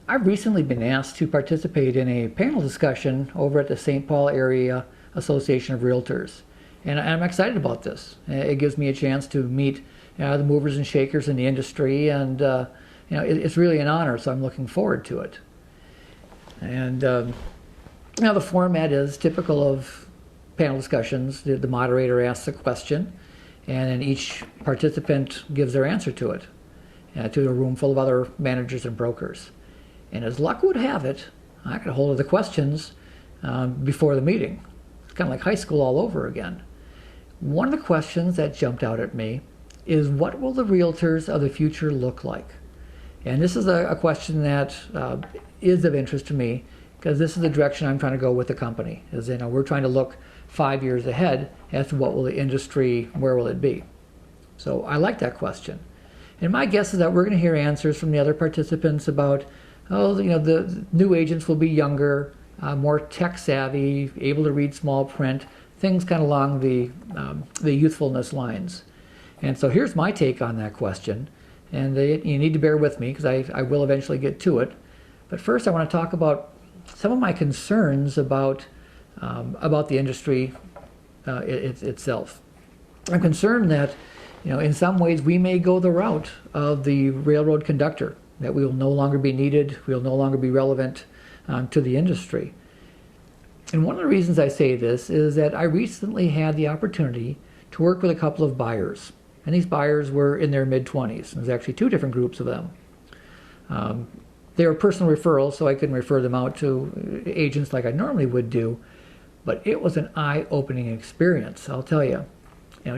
I've recently been asked to participate in a panel discussion over at the St. Paul Area Association of Realtors. And I'm excited about this. It gives me a chance to meet the movers and shakers in the industry, and it's really an honor, so I'm looking forward to it. And the format is typical of panel discussions. The moderator asks a question, and then each participant gives their answer to it, to a room full of other managers and brokers. And as luck would have it, I got a hold of the questions before the meeting. It's kind of like high school all over again. One of the questions that jumped out at me is, what will the realtors of the future look like? And this is a question that is of interest to me, because this is the direction I'm trying to go with the company. Is, we're trying to look 5 years ahead as to what will the industry, where will it be? So I like that question. And my guess is that we're going to hear answers from the other participants about, the new agents will be younger, more tech savvy, able to read small print, things kind of along the youthfulness lines. And so here's my take on that question. And you need to bear with me, because I will eventually get to it. But first I want to talk about some of my concerns about the industry itself. I'm concerned that in some ways we may go the route of the railroad conductor, that we will no longer be needed, we will no longer be relevant to the industry. And one of the reasons I say this is that I recently had the opportunity to work with a couple of buyers. And these buyers were in their mid-20s. There's actually two different groups of them. They were personal referrals, so I couldn't refer them out to agents like I normally would do. But it was an eye-opening experience, I'll tell you.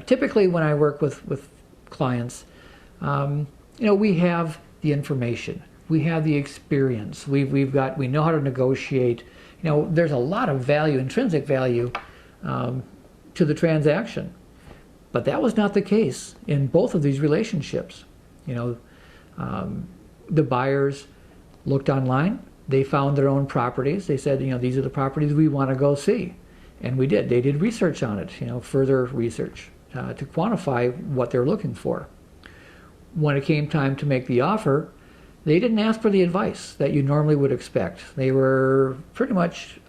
Typically when I work with clients, we have the information, we have the experience, we know how to negotiate. There's a lot of value, intrinsic value, to the transaction. But that was not the case in both of these relationships. The buyers looked online, they found their own properties, they said, these are the properties we want to go see. And we did. They did research on it, further research to quantify what they're looking for. When it came time to make the offer, they didn't ask for the advice that you normally would expect. They were pretty much,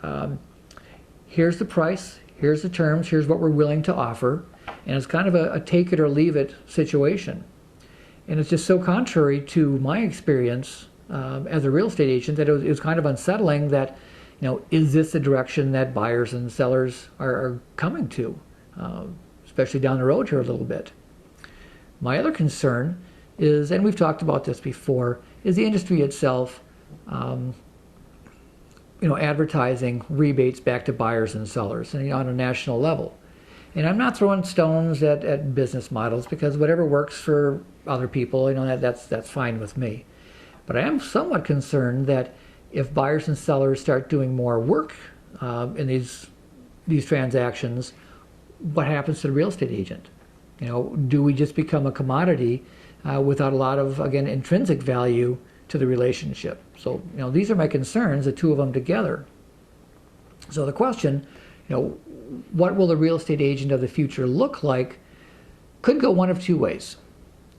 here's the price, here's the terms, here's what we're willing to offer. And it's kind of a take it or leave it situation. And it's just so contrary to my experience as a real estate agent that it was kind of unsettling that, is this the direction that buyers and sellers are coming to, especially down the road here a little bit. My other concern is, and we've talked about this before, is the industry itself, advertising rebates back to buyers and sellers and, on a national level. And I'm not throwing stones at business models, because whatever works for other people, that's fine with me. But I am somewhat concerned that if buyers and sellers start doing more work in these transactions, what happens to the real estate agent? Do we just become a commodity without a lot of, again, intrinsic value to the relationship? So, these are my concerns, the two of them together. So the question, what will the real estate agent of the future look like, could go one of two ways.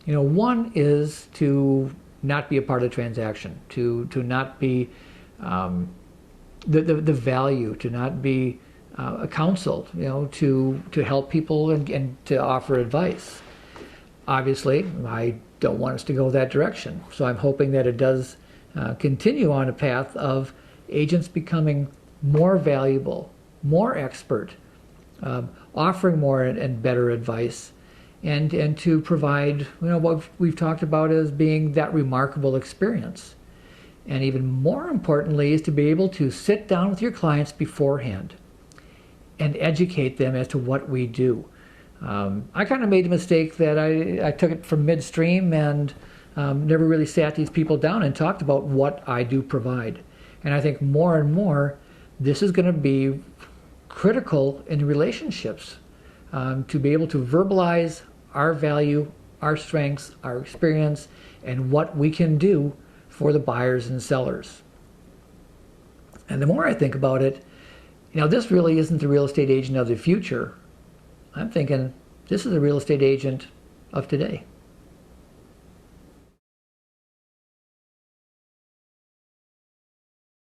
One is to not be a part of the transaction, to not be the value, to not be counseled, to help people and to offer advice. Obviously, I don't want us to go that direction. So I'm hoping that it does continue on a path of agents becoming more valuable, more expert, offering more and better advice, and to provide what we've talked about as being that remarkable experience. And even more importantly is to be able to sit down with your clients beforehand and educate them as to what we do. I kind of made the mistake that I took it from midstream and never really sat these people down and talked about what I do provide. And I think more and more this is going to be critical in relationships, to be able to verbalize our value, our strengths, our experience, and what we can do for the buyers and sellers. And the more I think about it, this really isn't the real estate agent of the future. I'm thinking this is the real estate agent of today.